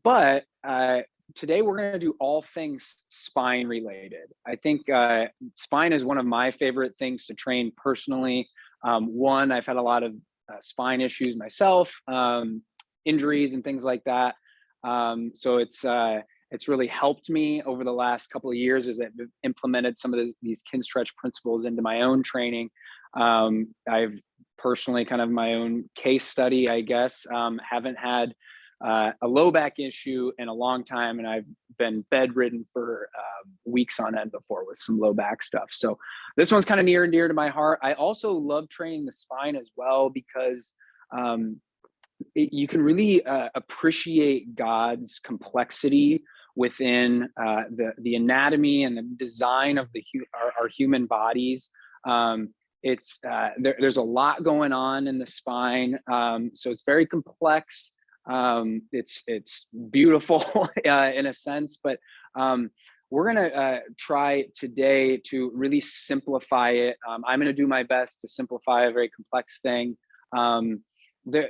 But today we're going to do all things spine related. I think spine is one of my favorite things to train personally. One, I've had a lot of spine issues myself, injuries and things like that. So it's really helped me over the last couple of years as I've implemented some of these Kinstretch principles into my own training. I've personally kind of my own case study, I guess. Haven't had a low back issue in a long time, and I've been bedridden for weeks on end before with some low back stuff. So this one's kind of near and dear to my heart. I also love training the spine as well because you can really appreciate God's complexity within the anatomy and the design of our human bodies. There's a lot going on in the spine, so it's very complex. It's beautiful in a sense, but we're gonna try today to really simplify it. I'm gonna do my best to simplify a very complex thing.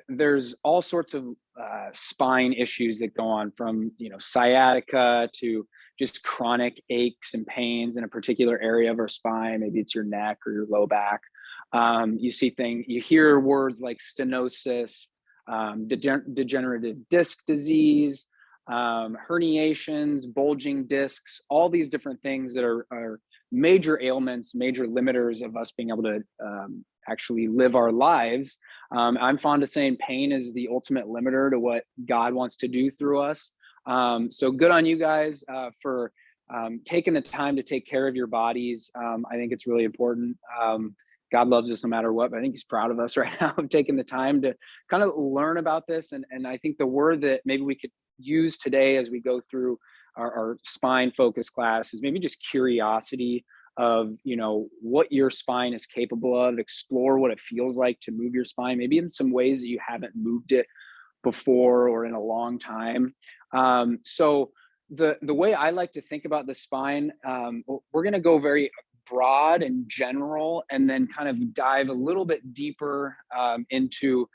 There's all sorts of spine issues that go on, from sciatica to just chronic aches and pains in a particular area of our spine. Maybe it's your neck or your low back. You hear words like stenosis, degenerative disc disease, herniations, bulging discs, all these different things that are major ailments, major limiters of us being able to actually live our lives. I'm fond of saying pain is the ultimate limiter to what God wants to do through us. So good on you guys for taking the time to take care of your bodies. I think it's really important. God loves us no matter what, but I think he's proud of us right now of taking the time to kind of learn about this. And I think the word that maybe we could use today as we go through our spine focus class is maybe just curiosity of, what your spine is capable of. Explore what it feels like to move your spine, maybe in some ways that you haven't moved it before or in a long time. So the way I like to think about the spine, we're going to go very broad and general, and then kind of dive a little bit deeper into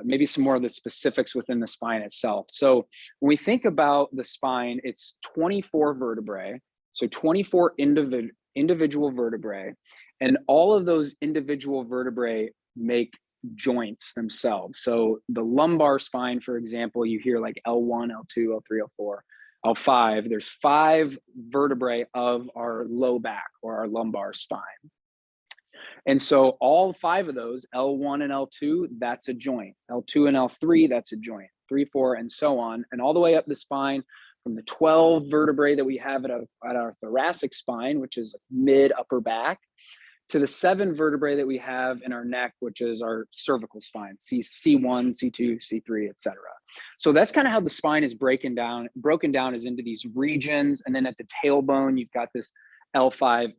maybe some more of the specifics within the spine itself. So when we think about the spine, it's 24 vertebrae, so 24 individual vertebrae, and all of those individual vertebrae make joints themselves. So the lumbar spine, for example, you hear like L1, L2, L3, L4, L5. There's 5 vertebrae of our low back or our lumbar spine. And so all 5 of those, L1 and L2, that's a joint. L2 and L3, that's a joint. 3, 4, and so on. And all the way up the spine, from the 12 vertebrae that we have at our thoracic spine, which is mid upper back, to the 7 vertebrae that we have in our neck, which is our cervical spine, C1, C2, C3, etc. So that's kind of how the spine is broken down is into these regions. And then at the tailbone, you've got this L5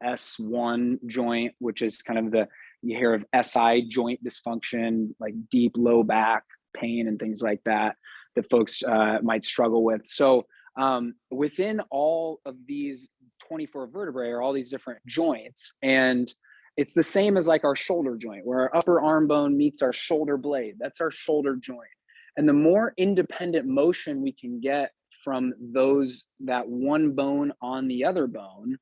S1 joint, which is kind of you hear of SI joint dysfunction, like deep low back pain and things like that folks might struggle with. So within all of these 24 vertebrae are all these different joints, and it's the same as like our shoulder joint, where our upper arm bone meets our shoulder blade. That's our shoulder joint. And the more independent motion we can get from that one bone on the other bone,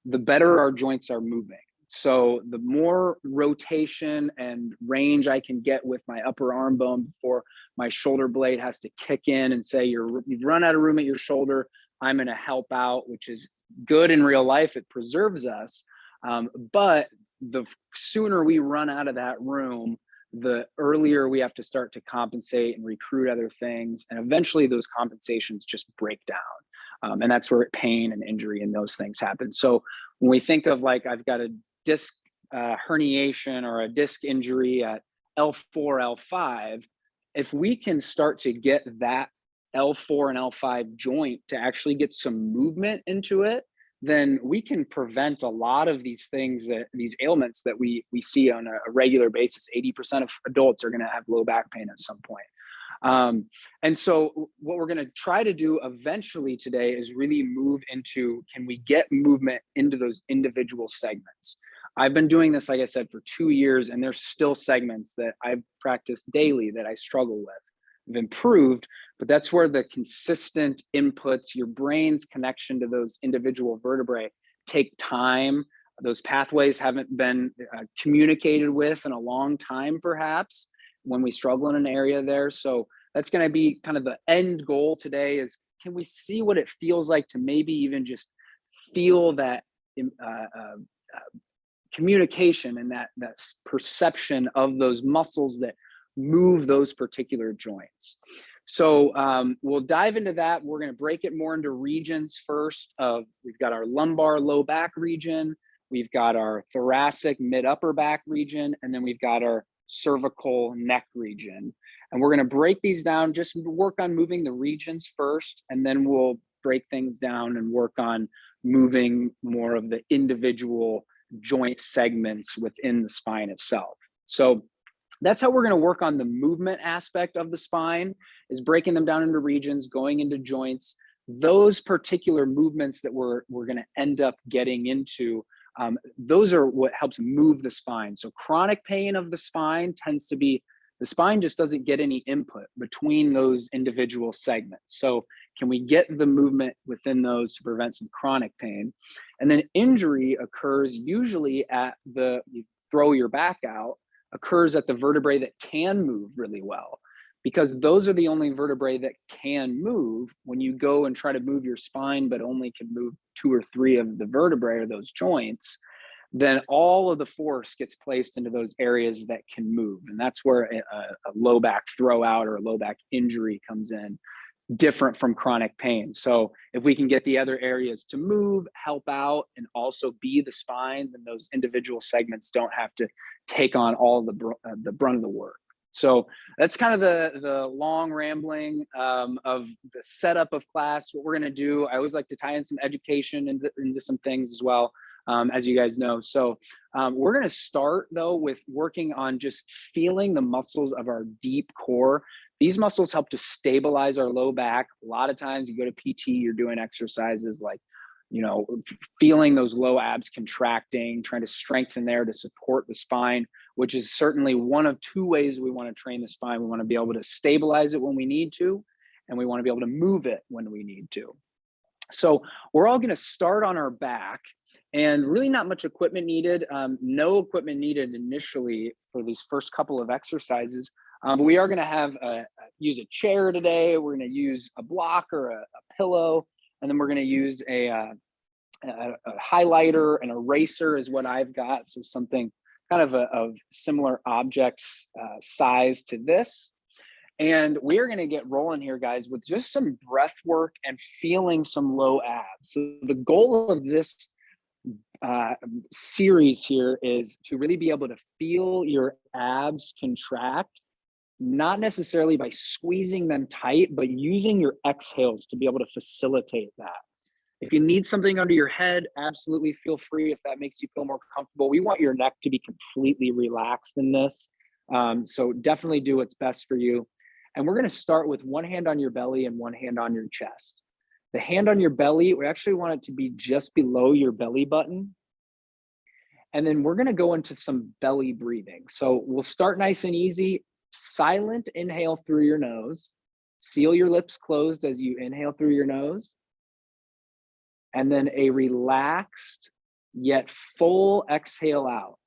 the better our joints are moving. So the more rotation and range I can get with my upper arm bone before my shoulder blade has to kick in and say, you've run out of room at your shoulder, I'm going to help out, which is good in real life. It preserves us. But the sooner we run out of that room, the earlier we have to start to compensate and recruit other things. And eventually those compensations just break down. And that's where pain and injury and those things happen. So when we think of like, I've got a disc herniation or a disc injury at L4, L5, if we can start to get that L4 and L5 joint to actually get some movement into it, then we can prevent a lot of these things, these ailments that we see on a regular basis. 80% of adults are going to have low back pain at some point. And so what we're going to try to do eventually today is really move into, can we get movement into those individual segments? I've been doing this, like I said, for 2 years, and there's still segments that I've practiced daily that I struggle with. improved, but that's where the consistent inputs, your brain's connection to those individual vertebrae take time. Those pathways haven't been communicated with in a long time, perhaps, when we struggle in an area there. So that's going to be kind of the end goal today is, can we see what it feels like to maybe even just feel that communication and that perception of those muscles that move those particular joints. So we'll dive into that. We're going to break it more into regions first. We've got our lumbar low back region, we've got our thoracic mid upper back region, and then we've got our cervical neck region. And we're going to break these down, just work on moving the regions first, and then we'll break things down and work on moving more of the individual joint segments within the spine itself. So that's how we're going to work on the movement aspect of the spine, is breaking them down into regions, going into joints. Those particular movements that we're going to end up getting into, those are what helps move the spine. So chronic pain of the spine tends to be, the spine just doesn't get any input between those individual segments. So can we get the movement within those to prevent some chronic pain? And then injury occurs usually at you throw your back out, occurs at the vertebrae that can move really well, because those are the only vertebrae that can move. When you go and try to move your spine, but only can move 2 or 3 of the vertebrae or those joints, then all of the force gets placed into those areas that can move. And that's where a low back throw out or a low back injury comes in, different from chronic pain. So if we can get the other areas to move, help out, and also be the spine, then those individual segments don't have to take on all the brunt of the work. So that's kind of the long rambling of the setup of class. What we're going to do, I always like to tie in some education into some things as well, as you guys know. So we're going to start though with working on just feeling the muscles of our deep core. These muscles help to stabilize our low back. A lot of times you go to PT, you're doing exercises like, feeling those low abs contracting, trying to strengthen there to support the spine, which is certainly one of 2 ways we want to train the spine. We want to be able to stabilize it when we need to, and we want to be able to move it when we need to. So we're all going to start on our back, and really not much equipment needed. No equipment needed initially for these first couple of exercises. We are going to use a chair today. We're going to use a block or a pillow, and then we're going to use a highlighter and eraser is what I've got. So something kind of similar objects size to this. And we're going to get rolling here, guys, with just some breath work and feeling some low abs. So the goal of this series here is to really be able to feel your abs contract, not necessarily by squeezing them tight, but using your exhales to be able to facilitate that. If you need something under your head, absolutely feel free if that makes you feel more comfortable. We want your neck to be completely relaxed in this. So definitely do what's best for you. And we're going to start with one hand on your belly and one hand on your chest. The hand on your belly, we actually want it to be just below your belly button. And then we're going to go into some belly breathing. So we'll start nice and easy. Silent inhale through your nose. Seal your lips closed as you inhale through your nose. And then a relaxed yet full exhale out.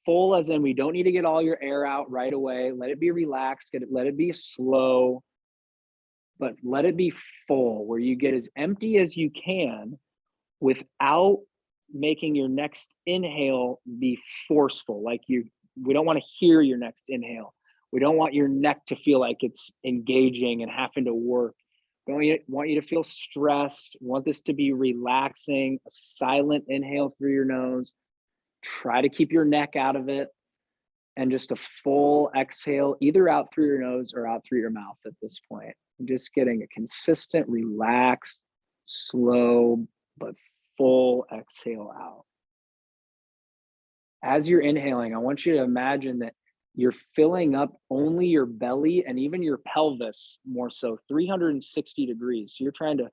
Full as in we don't need to get all your air out right away. Let it be relaxed. Let it be slow, but let it be full, where you get as empty as you can without making your next inhale be forceful. We don't want to hear your next inhale. We don't want your neck to feel like it's engaging and having to work. We don't want you to feel stressed. We want this to be relaxing, a silent inhale through your nose. Try to keep your neck out of it, and just a full exhale, either out through your nose or out through your mouth at this point. Just getting a consistent, relaxed, slow, but full exhale out. As you're inhaling, I want you to imagine that you're filling up only your belly and even your pelvis, more so 360 degrees. So you're trying to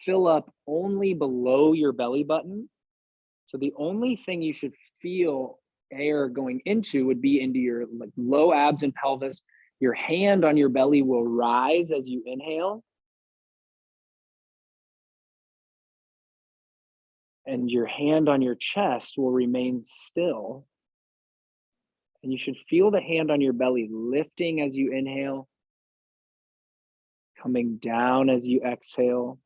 fill up only below your belly button. So the only thing you should feel air going into would be into your low abs and pelvis, Your hand on your belly will rise as you inhale. And your hand on your chest will remain still. And you should feel the hand on your belly lifting as you inhale, coming down as you exhale.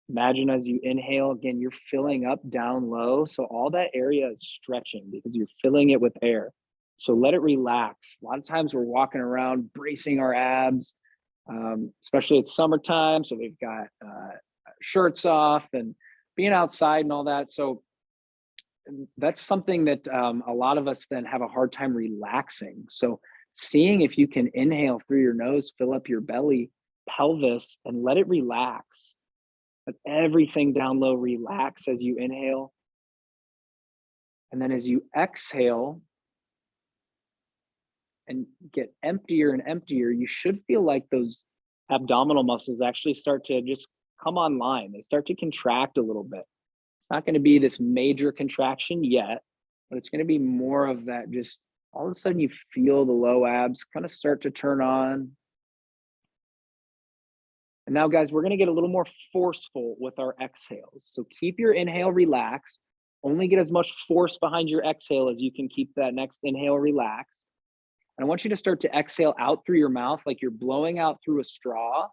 Imagine as you inhale, again, you're filling up down low. So all that area is stretching because you're filling it with air. So let it relax. A lot of times we're walking around bracing our abs, especially it's summertime. So we've got shirts off and being outside and all that. So that's something that a lot of us then have a hard time relaxing. So seeing if you can inhale through your nose, fill up your belly, pelvis, and let it relax. Let everything down low relax as you inhale. And then as you exhale and get emptier and emptier, you should feel like those abdominal muscles actually start to just come online. They start to contract a little bit. It's not going to be this major contraction yet, but it's going to be more of that. Just all of a sudden you feel the low abs kind of start to turn on. And now, guys, we're going to get a little more forceful with our exhales. So keep your inhale relaxed. Only get as much force behind your exhale as you can keep that next inhale relaxed. And I want you to start to exhale out through your mouth like you're blowing out through a straw.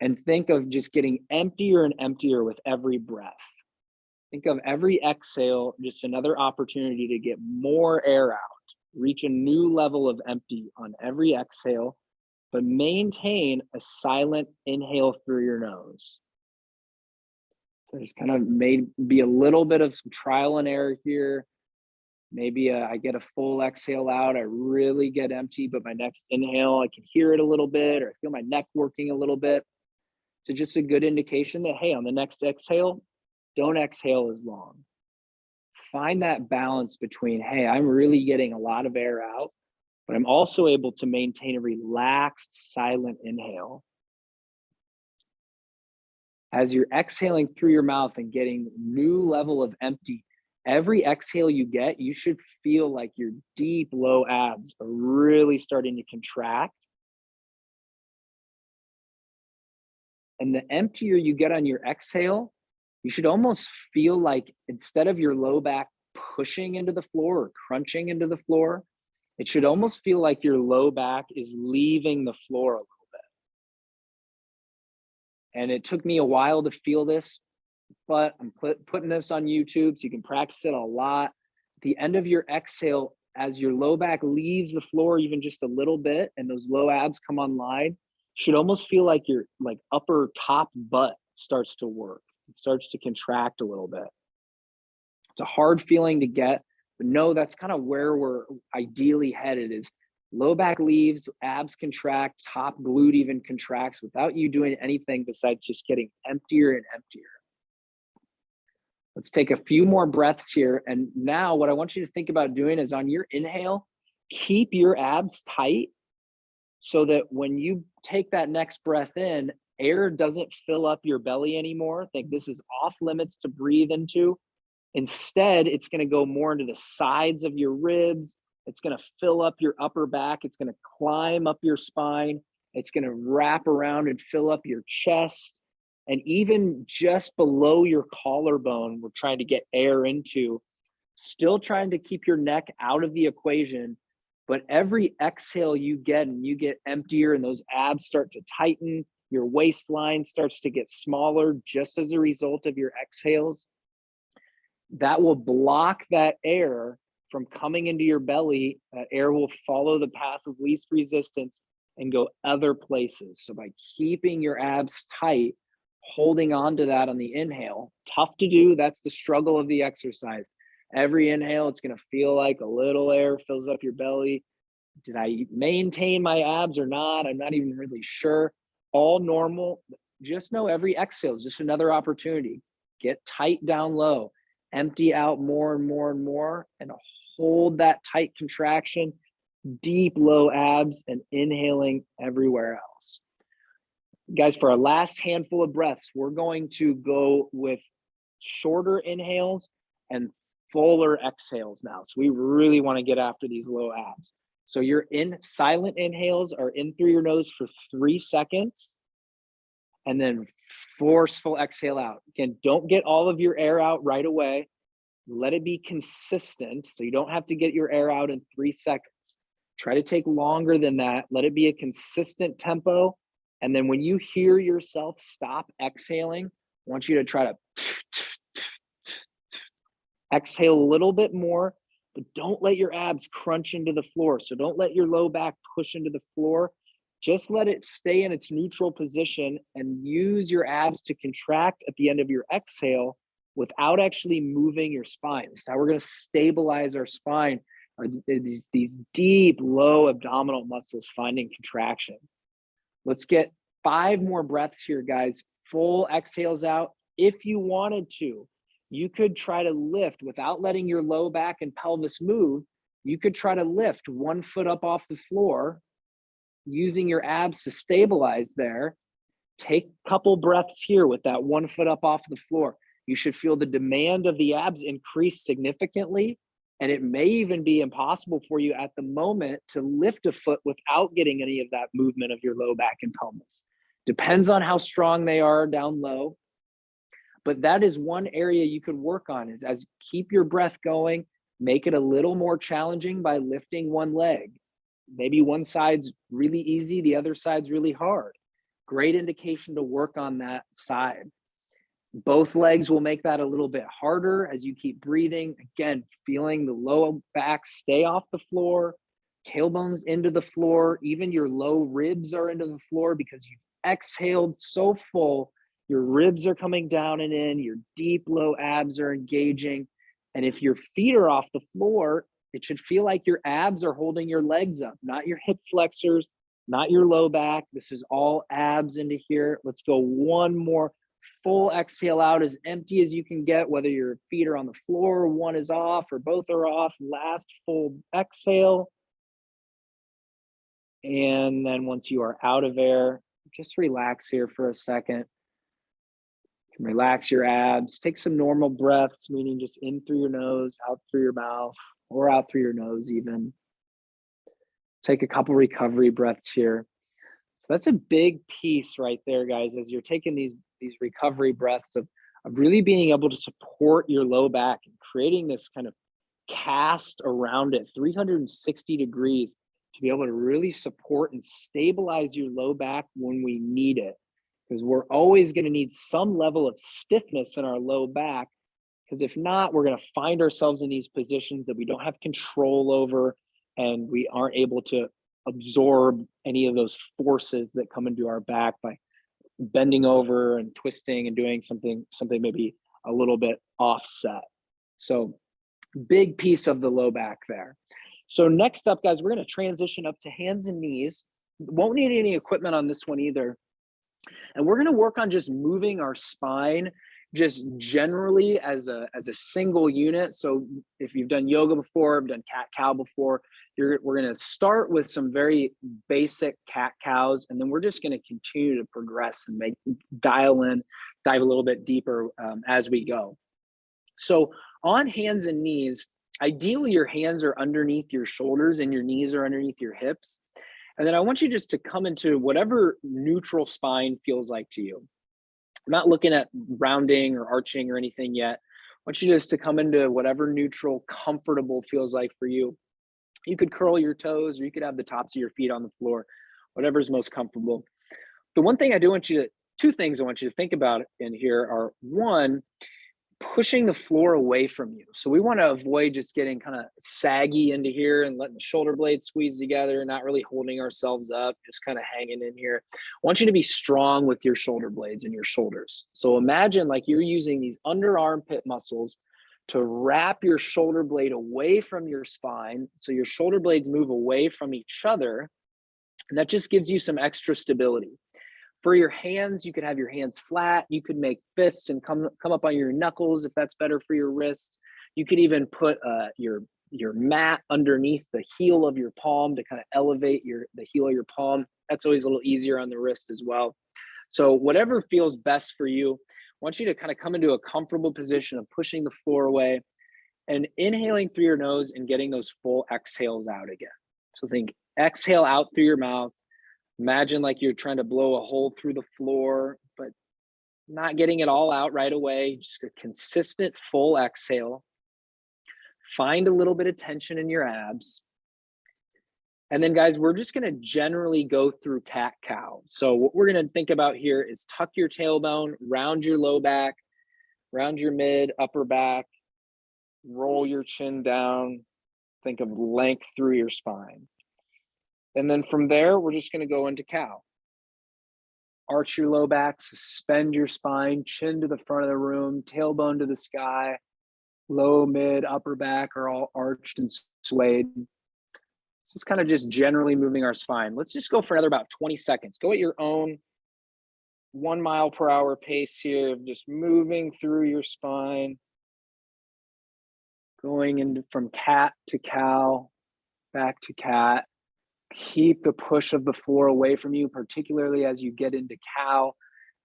And think of just getting emptier and emptier with every breath. Think of every exhale, just another opportunity to get more air out. Reach a new level of empty on every exhale, but maintain a silent inhale through your nose. So just kind of be a little bit of some trial and error here. Maybe I get a full exhale out, I really get empty, but my next inhale, I can hear it a little bit, or I feel my neck working a little bit. So just a good indication that, hey, on the next exhale, don't exhale as long. Find that balance between, hey, I'm really getting a lot of air out, but I'm also able to maintain a relaxed, silent inhale. As you're exhaling through your mouth and getting new level of empty, every exhale you get, you should feel like your deep, low abs are really starting to contract. And the emptier you get on your exhale, you should almost feel like instead of your low back pushing into the floor or crunching into the floor, it should almost feel like your low back is leaving the floor a little bit. And it took me a while to feel this, but I'm putting this on YouTube so you can practice it a lot. At the end of your exhale, as your low back leaves the floor even just a little bit and those low abs come online, should almost feel like your upper top butt starts to work. It starts to contract a little bit. It's a hard feeling to get, but no, that's kind of where we're ideally headed is low back leaves, abs contract, top glute even contracts without you doing anything besides just getting emptier and emptier. Let's take a few more breaths here. And now what I want you to think about doing is on your inhale, keep your abs tight so that when you take that next breath in, air doesn't fill up your belly anymore. Think this is off limits to breathe into. Instead, it's going to go more into the sides of your ribs. It's going to fill up your upper back. It's going to climb up your spine. It's going to wrap around and fill up your chest. And even just below your collarbone, we're trying to get air into, still trying to keep your neck out of the equation. But every exhale you get and you get emptier and those abs start to tighten, your waistline starts to get smaller just as a result of your exhales. That will block that air from coming into your belly. That air will follow the path of least resistance and go other places. So by keeping your abs tight, holding on to that on the inhale, tough to do. That's the struggle of the exercise. Every inhale, it's going to feel like a little air fills up your belly. Did I maintain my abs or not? I'm not even really sure. All normal. Just know every exhale is just another opportunity. Get tight down low, empty out more and more and more, and hold that tight contraction, deep low abs, and inhaling everywhere else. Guys, for our last handful of breaths, we're going to go with shorter inhales and fuller exhales now. So we really want to get after these low abs. So your silent inhales are in through your nose for 3 seconds, and then forceful exhale out. Again, don't get all of your air out right away. Let it be consistent so you don't have to get your air out in 3 seconds. Try to take longer than that. Let it be a consistent tempo. And then when you hear yourself stop exhaling, I want you to try to exhale a little bit more, but don't let your abs crunch into the floor. So don't let your low back push into the floor. Just let it stay in its neutral position and use your abs to contract at the end of your exhale without actually moving your spine. This is how we're going to stabilize our spine, are these deep, low abdominal muscles finding contraction. Let's get 5 more breaths here, guys. Full exhales out. If you wanted to, you could try to lift without letting your low back and pelvis move. You could try to lift 1 foot up off the floor using your abs to stabilize there. Take a couple breaths here with that 1 foot up off the floor. You should feel the demand of the abs increase significantly, and it may even be impossible for you at the moment to lift a foot without getting any of that movement of your low back and pelvis. Depends on how strong they are down low, but that is one area you could work on, is as keep your breath going, make it a little more challenging by lifting one leg. Maybe one side's really easy, the other side's really hard. Great indication to work on that side. Both legs will make that a little bit harder as you keep breathing. Again, feeling the low back stay off the floor, tailbones into the floor, even your low ribs are into the floor because you've exhaled so full. Your ribs are coming down and in, your deep low abs are engaging. And if your feet are off the floor, it should feel like your abs are holding your legs up, not your hip flexors, not your low back. This is all abs into here. Let's go one more. Full exhale out, as empty as you can get, whether your feet are on the floor, one is off, or both are off. Last full exhale. And then once you are out of air, just relax here for a second. You can relax your abs. Take some normal breaths, meaning just in through your nose, out through your mouth, or out through your nose even. Take a couple recovery breaths here. So that's a big piece right there, guys, as you're taking these recovery breaths of really being able to support your low back and creating this kind of cast around it 360 degrees to be able to really support and stabilize your low back when we need it. Because we're always going to need some level of stiffness in our low back, because if not, we're going to find ourselves in these positions that we don't have control over, and we aren't able to absorb any of those forces that come into our back by bending over and twisting and doing something maybe a little bit offset. So big piece of the low back there. So next up, guys, we're going to transition up to hands and knees. Won't need any equipment on this one either. And we're going to work on just moving our spine just generally as a single unit. So if you've done yoga before, I've done cat-cow before, we're going to start with some very basic cat-cows, and then we're just going to continue to progress and dive a little bit deeper as we go. So on hands and knees, ideally your hands are underneath your shoulders and your knees are underneath your hips. And then I want you just to come into whatever neutral spine feels like to you. I'm not looking at rounding or arching or anything yet. I want you just to come into whatever neutral, comfortable feels like for you. You could curl your toes, or you could have the tops of your feet on the floor, whatever's most comfortable. The one thing I do want you to, 2 things I want you to think about in here are, 1, pushing the floor away from you. So we want to avoid just getting kind of saggy into here and letting the shoulder blades squeeze together, not really holding ourselves up, just kind of hanging in here. I want you to be strong with your shoulder blades and your shoulders. So imagine like you're using these under armpit muscles to wrap your shoulder blade away from your spine. So your shoulder blades move away from each other. And that just gives you some extra stability. For your hands, you could have your hands flat. You could make fists and come up on your knuckles if that's better for your wrists. You could even put your mat underneath the heel of your palm to kind of elevate the heel of your palm. That's always a little easier on the wrist as well. So whatever feels best for you, I want you to kind of come into a comfortable position of pushing the floor away. and inhaling through your nose and getting those full exhales out again. So think exhale out through your mouth. Imagine like you're trying to blow a hole through the floor, but not getting it all out right away. Just a consistent full exhale. Find a little bit of tension in your abs. And then guys, we're just gonna generally go through cat-cow. So what we're gonna think about here is tuck your tailbone, round your low back, round your mid, upper back, roll your chin down, think of length through your spine. And then from there, we're just gonna go into cow. Arch your low back, suspend your spine, chin to the front of the room, tailbone to the sky, low, mid, upper back are all arched and swayed. So it's kind of just generally moving our spine. Let's just go for another about 20 seconds. Go at your own 1 mile per hour pace here of just moving through your spine, going into from cat to cow, back to cat. Keep the push of the floor away from you, particularly as you get into cow.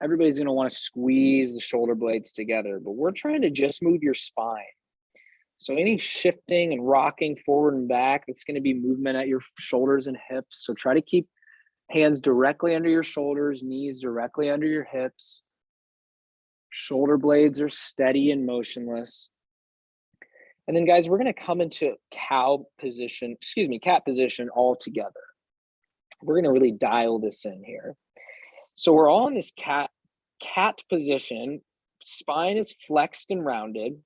Everybody's gonna wanna squeeze the shoulder blades together, but we're trying to just move your spine. So any shifting and rocking forward and back, it's gonna be movement at your shoulders and hips. So try to keep hands directly under your shoulders, knees directly under your hips. Shoulder blades are steady and motionless. And then guys, we're gonna come into cat position all together. We're gonna really dial this in here. So we're all in this cat position, spine is flexed and rounded.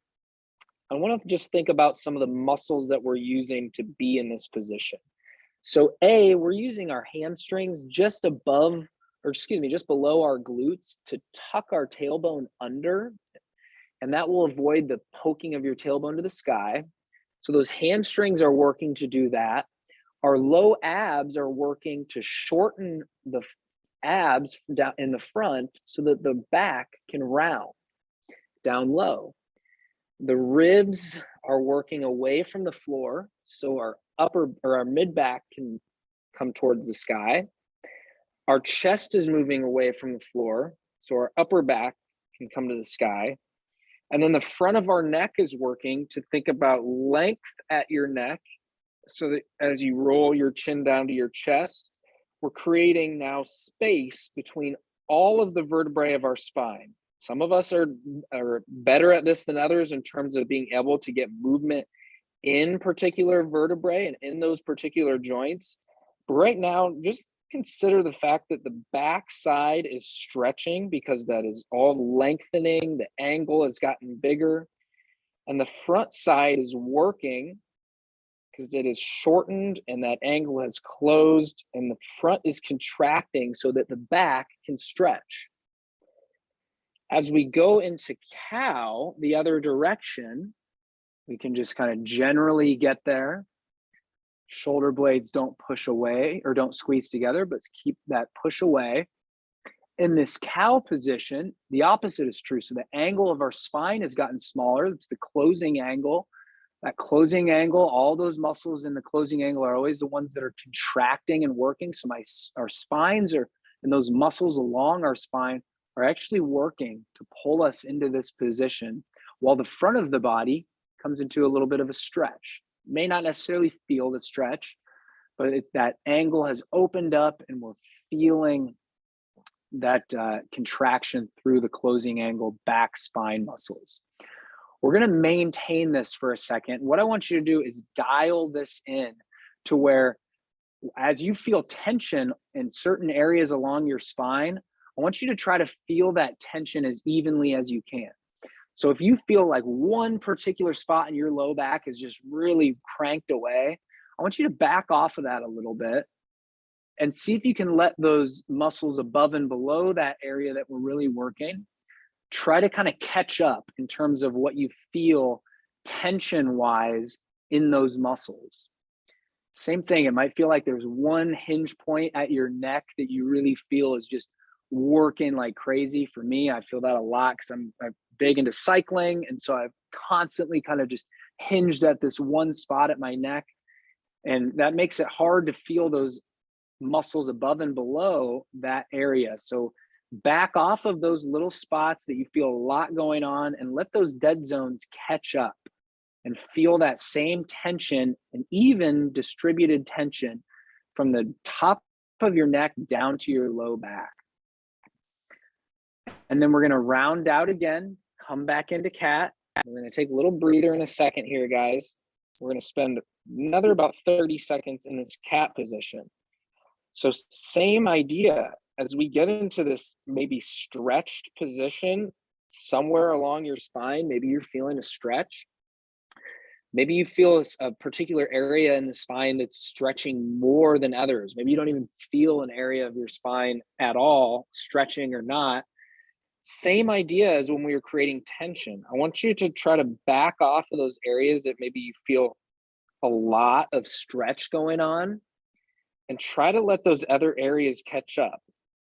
I wanna just think about some of the muscles that we're using to be in this position. So we're using our hamstrings just below our glutes to tuck our tailbone under, and that will avoid the poking of your tailbone to the sky. So those hamstrings are working to do that. Our low abs are working to shorten the abs down in the front so that the back can round down low. The ribs are working away from the floor, so our upper or our mid back can come towards the sky. Our chest is moving away from the floor, so our upper back can come to the sky. And then the front of our neck is working to think about length at your neck so that as you roll your chin down to your chest, we're creating now space between all of the vertebrae of our spine. Some of us are better at this than others in terms of being able to get movement in particular vertebrae and in those particular joints. But right now, just consider the fact that the back side is stretching because that is all lengthening, the angle has gotten bigger, and the front side is working because it is shortened and that angle has closed and the front is contracting so that the back can stretch. As we go into cow, the other direction, we can just kind of generally get there. Shoulder blades don't push away or don't squeeze together, but keep that push away. In this cow position, the opposite is true. So the angle of our spine has gotten smaller. It's the closing angle. That closing angle, all those muscles in the closing angle are always the ones that are contracting and working. So our spines are, and those muscles along our spine are actually working to pull us into this position while the front of the body comes into a little bit of a stretch. May not necessarily feel the stretch, but that angle has opened up and we're feeling that contraction through the closing angle back spine muscles. We're gonna maintain this for a second. What I want you to do is dial this in to where as you feel tension in certain areas along your spine, I want you to try to feel that tension as evenly as you can. So if you feel like one particular spot in your low back is just really cranked away, I want you to back off of that a little bit and see if you can let those muscles above and below that area that we're really working, try to kind of catch up in terms of what you feel tension-wise in those muscles. Same thing, it might feel like there's one hinge point at your neck that you really feel is just working like crazy. For me, I feel that a lot because I'm big into cycling, and so I've constantly kind of just hinged at this one spot at my neck, and that makes it hard to feel those muscles above and below that area. So back off of those little spots that you feel a lot going on and let those dead zones catch up. and feel that same tension, and even distributed tension from the top of your neck down to your low back. And then we're going to round out again, come back into cat. We're going to take a little breather in a second here, guys. We're going to spend another about 30 seconds in this cat position. So same idea, as we get into this maybe stretched position somewhere along your spine, maybe you're feeling a stretch. Maybe you feel a particular area in the spine that's stretching more than others. Maybe you don't even feel an area of your spine at all, stretching or not. Same idea as when we were creating tension. I want you to try to back off of those areas that maybe you feel a lot of stretch going on, and try to let those other areas catch up.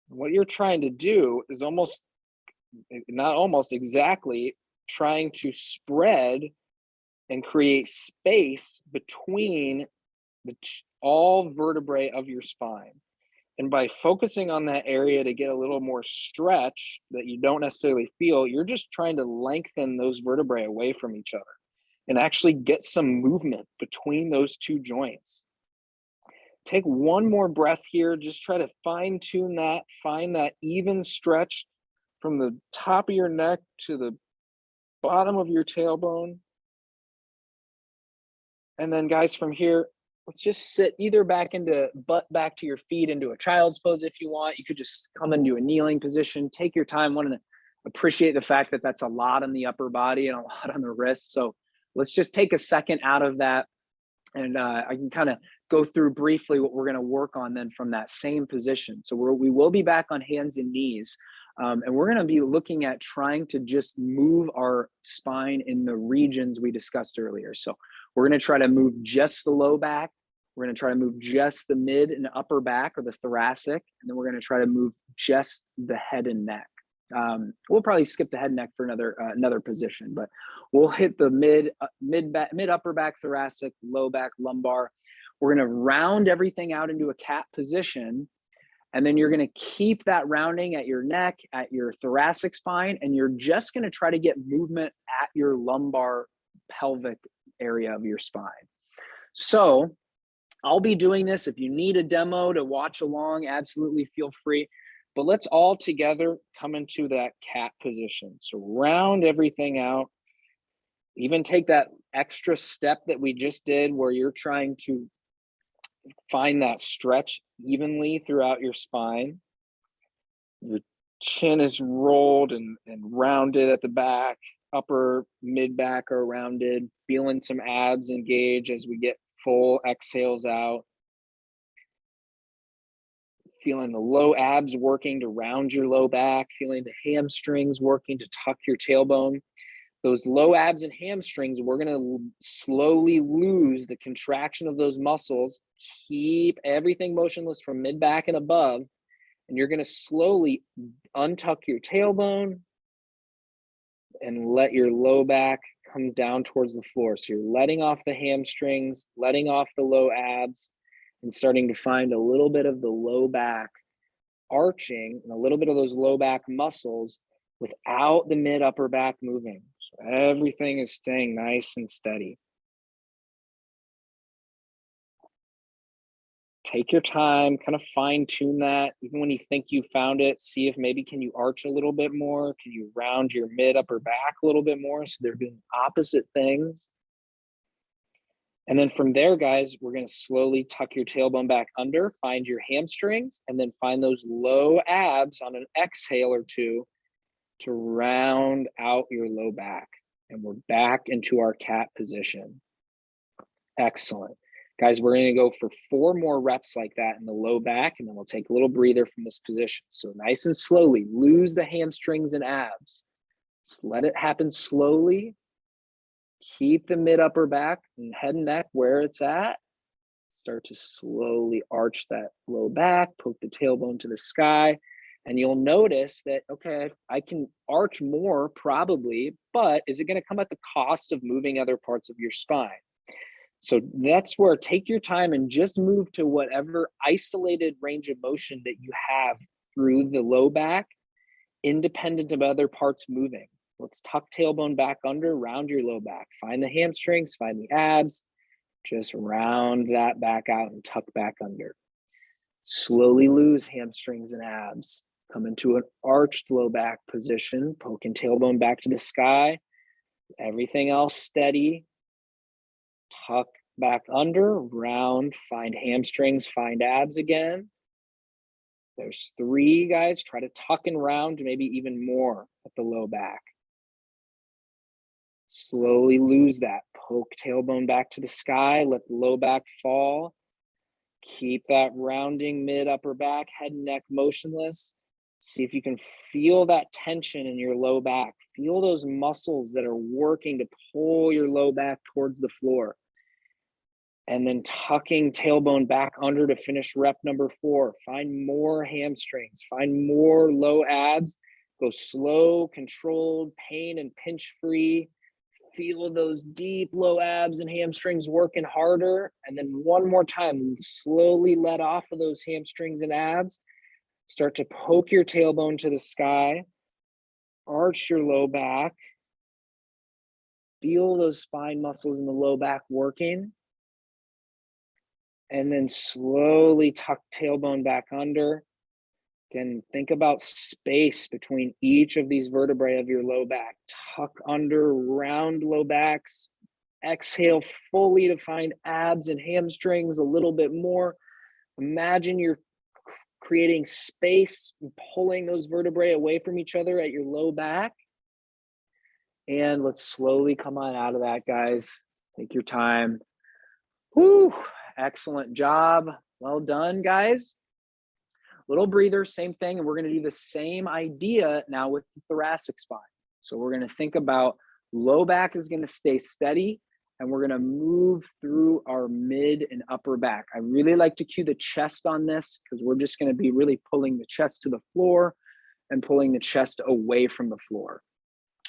What you're trying to do is exactly trying to spread and create space between all vertebrae of your spine. And by focusing on that area to get a little more stretch that you don't necessarily feel, you're just trying to lengthen those vertebrae away from each other and actually get some movement between those two joints. Take one more breath here. Just try to fine tune that, find that even stretch from the top of your neck to the bottom of your tailbone. And then guys, from here, let's just sit either back to your feet into a child's pose if you want. You could just come into a kneeling position. Take your time. Want to appreciate the fact that that's a lot on the upper body and a lot on the wrist. So let's just take a second out of that. And I can kind of go through briefly what we're going to work on then from that same position. So we will be back on hands and knees. And we're going to be looking at trying to just move our spine in the regions we discussed earlier. So we're going to try to move just the low back. We're going to try to move just the mid and upper back, or the thoracic. And then we're going to try to move just the head and neck. We'll probably skip the head and neck for another position, but we'll hit the mid upper back, thoracic, low back, lumbar. We're going to round everything out into a cat position. And then you're going to keep that rounding at your neck, at your thoracic spine, and you're just going to try to get movement at your lumbar pelvic area of your spine. So I'll be doing this. If you need a demo to watch along, absolutely feel free. But let's all together come into that cat position. So round everything out. Even take that extra step that we just did where you're trying to find that stretch evenly throughout your spine. Your chin is rolled and rounded at the back. Upper mid back are rounded. Feeling some abs engage as we get full exhales out. Feeling the low abs working to round your low back. Feeling the hamstrings working to tuck your tailbone. Those low abs and hamstrings, we're going to slowly lose the contraction of those muscles. Keep everything motionless from mid back and above. And you're going to slowly untuck your tailbone and let your low back come down towards the floor. So you're letting off the hamstrings, letting off the low abs, and starting to find a little bit of the low back arching and a little bit of those low back muscles without the mid upper back moving. So everything is staying nice and steady. Take your time, kind of fine tune that. Even when you think you found it, see if maybe can you arch a little bit more? Can you round your mid upper back a little bit more? So they're doing opposite things. And then from there, guys, we're going to slowly tuck your tailbone back under, find your hamstrings, and then find those low abs on an exhale or two to round out your low back. And we're back into our cat position. Excellent. Guys, we're going to go for 4 more reps like that in the low back, and then we'll take a little breather from this position. So nice and slowly, lose the hamstrings and abs. Just let it happen slowly. Keep the mid upper back and head and neck where it's at. Start to slowly arch that low back, poke the tailbone to the sky. And you'll notice that, okay, I can arch more probably, but is it going to come at the cost of moving other parts of your spine? So that's where take your time and just move to whatever isolated range of motion that you have through the low back, independent of other parts moving. Let's tuck tailbone back under, round your low back. Find the hamstrings, find the abs. Just round that back out and tuck back under. Slowly lose hamstrings and abs. Come into an arched low back position, poking tailbone back to the sky. Everything else steady. Tuck back under, round, find hamstrings, find abs again. There's 3, guys. Try to tuck and round, maybe even more at the low back. Slowly lose that. Poke tailbone back to the sky. Let the low back fall. Keep that rounding mid upper back, head and neck motionless. See if you can feel that tension in your low back. Feel those muscles that are working to pull your low back towards the floor. And then tucking tailbone back under to finish rep number 4. Find more hamstrings, find more low abs. Go slow, controlled, pain and pinch free. Feel those deep low abs and hamstrings working harder. And then one more time, slowly let off of those hamstrings and abs. Start to poke your tailbone to the sky. Arch your low back. Feel those spine muscles in the low back working. And then slowly tuck tailbone back under. Again, think about space between each of these vertebrae of your low back. Tuck under, round low backs. Exhale fully to find abs and hamstrings a little bit more. Imagine you're creating space and pulling those vertebrae away from each other at your low back. And let's slowly come on out of that, guys. Take your time. Whew, excellent job. Well done, guys. Little breather, same thing. And we're going to do the same idea now with the thoracic spine. So we're going to think about low back is going to stay steady, and we're going to move through our mid and upper back. I really like to cue the chest on this because we're just going to be really pulling the chest to the floor and pulling the chest away from the floor.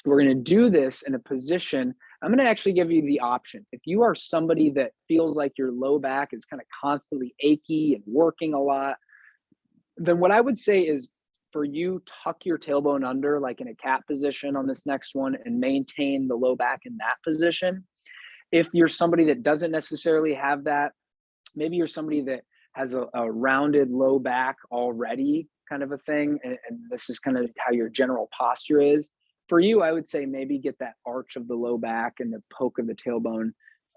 We're going to do this in a position. I'm going to actually give you the option. If you are somebody that feels like your low back is kind of constantly achy and working a lot, then what I would say is for you, tuck your tailbone under like in a cat position on this next one and maintain the low back in that position. If you're somebody that doesn't necessarily have that, maybe you're somebody that has a rounded low back already kind of a thing, and this is kind of how your general posture is. For you, I would say maybe get that arch of the low back and the poke of the tailbone.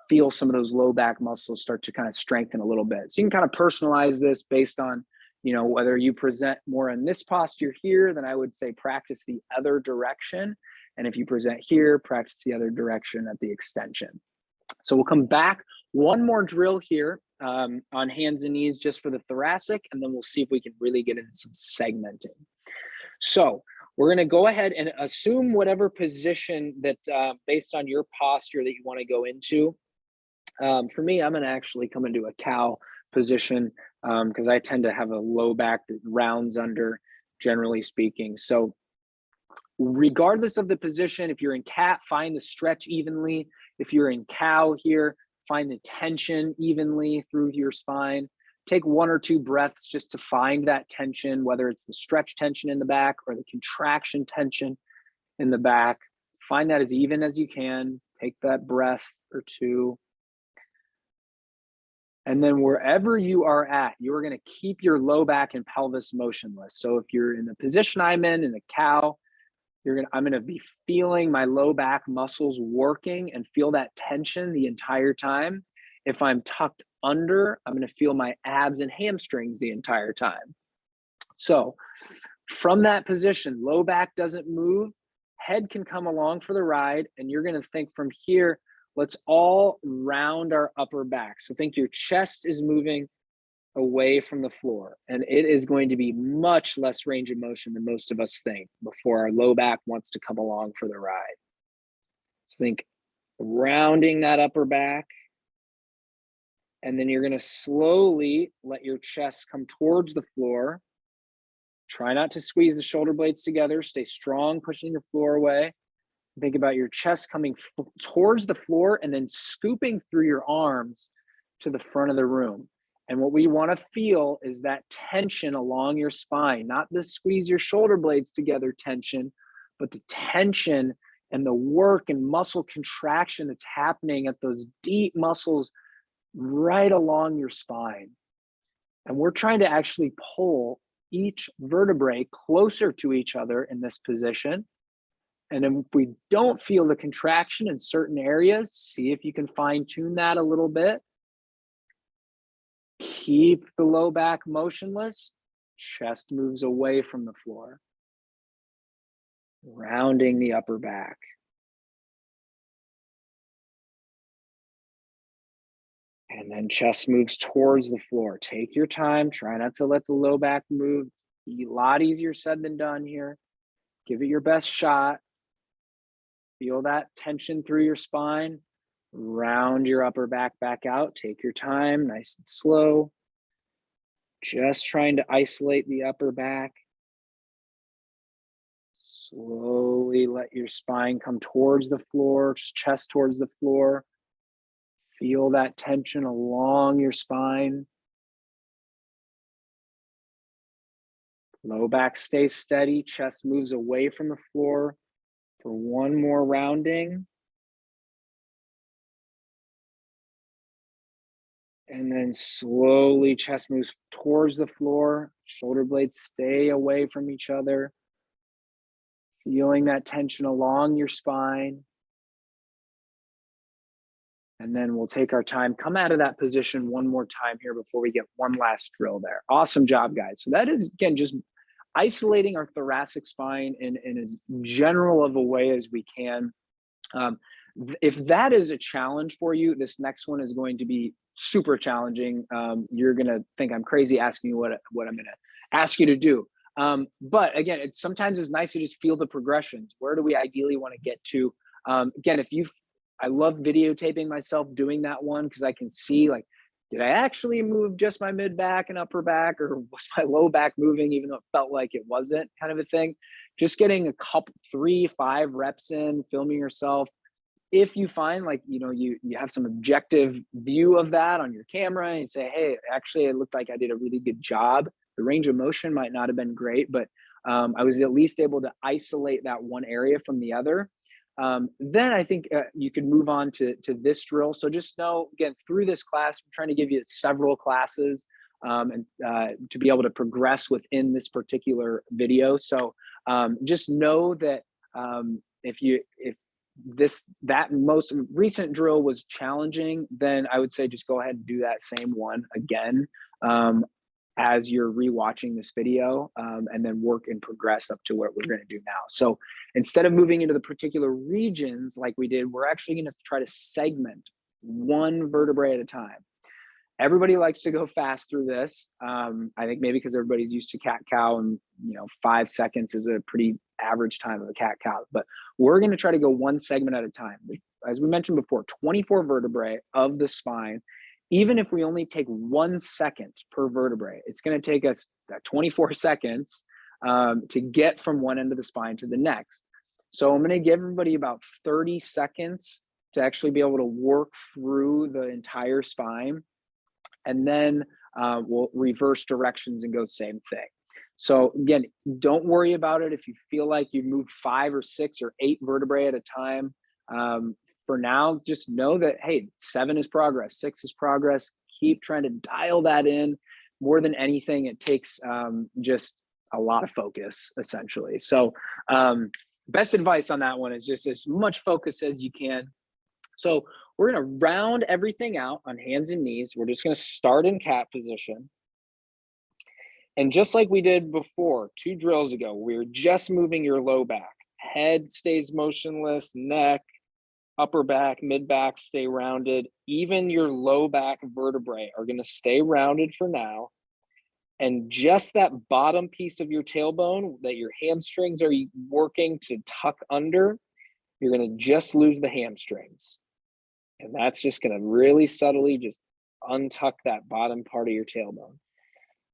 Feel some of those low back muscles start to kind of strengthen a little bit. So you can kind of personalize this based on, you know, whether you present more in this posture here, then I would say practice the other direction. And if you present here, practice the other direction at the extension. So we'll come back one more drill here on hands and knees just for the thoracic, and then we'll see if we can really get into some segmenting. So we're going to go ahead and assume whatever position that based on your posture that you want to go into. For me, I'm going to actually come into a cow position because I tend to have a low back that rounds under, generally speaking. So regardless of the position, if you're in cat, find the stretch evenly. If you're in cow here, find the tension evenly through your spine. Take 1 or 2 breaths just to find that tension, whether it's the stretch tension in the back or the contraction tension in the back. Find that as even as you can. Take that breath or 2. And then wherever you are at, you're going to keep your low back and pelvis motionless. So if you're in the position I'm in a cow, I'm going to be feeling my low back muscles working and feel that tension the entire time. If I'm tucked under, I'm going to feel my abs and hamstrings the entire time. So from that position, low back doesn't move, head can come along for the ride, and you're going to think from here, let's all round our upper back. So think your chest is moving away from the floor, and it is going to be much less range of motion than most of us think before our low back wants to come along for the ride. So think rounding that upper back, and then you're going to slowly let your chest come towards the floor. Try not to squeeze the shoulder blades together. Stay strong, pushing the floor away. Think about your chest coming towards the floor and then scooping through your arms to the front of the room. And what we want to feel is that tension along your spine, not the squeeze your shoulder blades together tension, but the tension and the work and muscle contraction that's happening at those deep muscles right along your spine. And we're trying to actually pull each vertebrae closer to each other in this position. And if we don't feel the contraction in certain areas, see if you can fine tune that a little bit. Keep the low back motionless. Chest moves away from the floor. Rounding the upper back. And then chest moves towards the floor. Take your time. Try not to let the low back move. It's a lot easier said than done here. Give it your best shot. Feel that tension through your spine. Round your upper back out. Take your time, nice and slow. Just trying to isolate the upper back. Slowly let your spine come towards the floor, chest towards the floor. Feel that tension along your spine. Low back stays steady, chest moves away from the floor for one more rounding. And then slowly chest moves towards the floor, shoulder blades stay away from each other. Feeling that tension along your spine. And then we'll take our time, come out of that position one more time here before we get one last drill there. Awesome job, guys. So that is, again, just isolating our thoracic spine in as general of a way as we can. If that is a challenge for you, this next one is going to be super challenging. You're gonna think I'm crazy asking you what I'm gonna ask you to do. But again, sometimes it's nice to just feel the progressions. Where do we ideally want to get to? Again, I love videotaping myself doing that one because I can see, like, did I actually move just my mid back and upper back, or was my low back moving even though it felt like it wasn't, kind of a thing. Just getting a couple, 3-5 reps in, filming yourself. If you find, like, you have some objective view of that on your camera and you say, hey, actually, it looked like I did a really good job. The range of motion might not have been great, but I was at least able to isolate that one area from the other. Then I think you can move on to this drill. So just know, again, through this class, I'm trying to give you several classes and to be able to progress within this particular video. So just know that if that most recent drill was challenging, then I would say just go ahead and do that same one again as you're rewatching this video, and then work and progress up to what we're going to do now. So instead of moving into the particular regions like we did, we're actually going to try to segment one vertebrae at a time. Everybody likes to go fast through this. I think maybe because everybody's used to cat-cow, and 5 seconds is a pretty average time of a cat-cow. But we're going to try to go one segment at a time. As we mentioned before, 24 vertebrae of the spine. Even if we only take 1 second per vertebrae, it's going to take us 24 seconds to get from one end of the spine to the next. So I'm going to give everybody about 30 seconds to actually be able to work through the entire spine. And then we'll reverse directions and go same thing. So again, don't worry about it if you feel like you move 5 or 6 or 8 vertebrae at a time. For now, just know that, hey, 7 is progress, 6 is progress. Keep trying to dial that in. More than anything, it takes just a lot of focus, essentially. So best advice on that one is just as much focus as you can. So we're going to round everything out on hands and knees. We're just going to start in cat position. And just like we did before, 2 drills ago, we're just moving your low back. Head stays motionless, neck, upper back, mid back stay rounded. Even your low back vertebrae are going to stay rounded for now. And just that bottom piece of your tailbone that your hamstrings are working to tuck under, you're going to just lose the hamstrings. And that's just going to really subtly just untuck that bottom part of your tailbone.